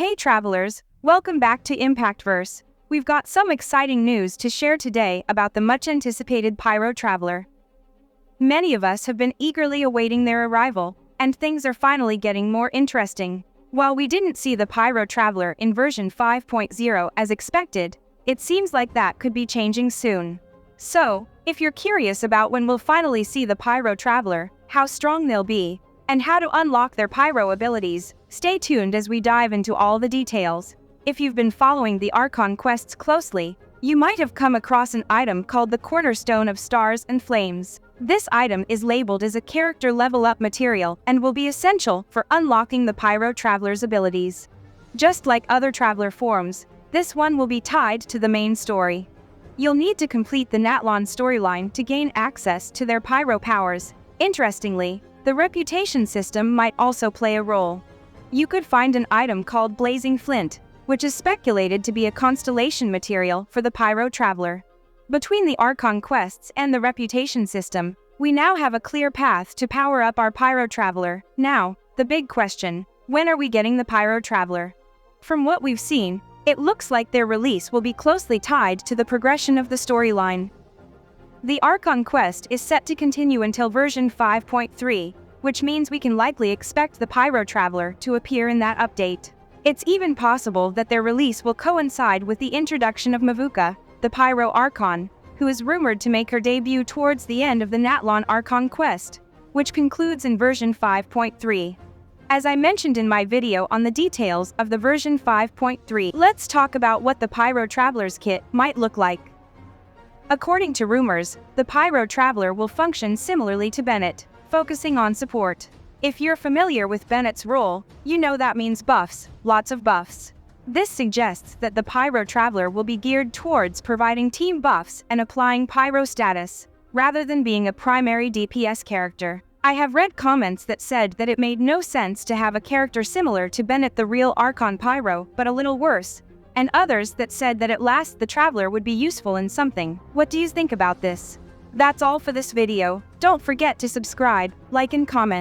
Hey travelers, welcome back to ImpactVerse. We've got some exciting news to share today about the much-anticipated Pyro Traveler. Many of us have been eagerly awaiting their arrival, and things are finally getting more interesting. While we didn't see the Pyro Traveler in version 5.0 as expected, it seems like that could be changing soon. So, if you're curious about when we'll finally see the Pyro Traveler, how strong they'll be, and how to unlock their pyro abilities, stay tuned as we dive into all the details. If you've been following the Archon quests closely, you might have come across an item called the Cornerstone of Stars and Flames. This item is labeled as a character level up material and will be essential for unlocking the Pyro Traveler's abilities. Just like other Traveler forms, this one will be tied to the main story. You'll need to complete the Natlan storyline to gain access to their pyro powers. Interestingly, the reputation system might also play a role. You could find an item called Blazing Flint, which is speculated to be a constellation material for the Pyro Traveler. Between the Archon quests and the reputation system, we now have a clear path to power up our Pyro Traveler. Now, the big question: when are we getting the Pyro Traveler? From what we've seen, it looks like their release will be closely tied to the progression of the storyline. The Archon quest is set to continue until version 5.3, which means we can likely expect the Pyro Traveler to appear in that update. It's even possible that their release will coincide with the introduction of Mavuika, the Pyro Archon, who is rumored to make her debut towards the end of the Natlan Archon quest, which concludes in version 5.3. As I mentioned in my video on the details of the version 5.3, let's talk about what the Pyro Traveler's kit might look like. According to rumors, the Pyro Traveler will function similarly to Bennett, focusing on support. If you're familiar with Bennett's role, you know that means buffs, lots of buffs. This suggests that the Pyro Traveler will be geared towards providing team buffs and applying pyro status, rather than being a primary DPS character. I have read comments that said that it made no sense to have a character similar to Bennett the real Archon Pyro, but a little worse, and others that said that at last the Traveler would be useful in something. What do you think about this? That's all for this video. Don't forget to subscribe, like and comment.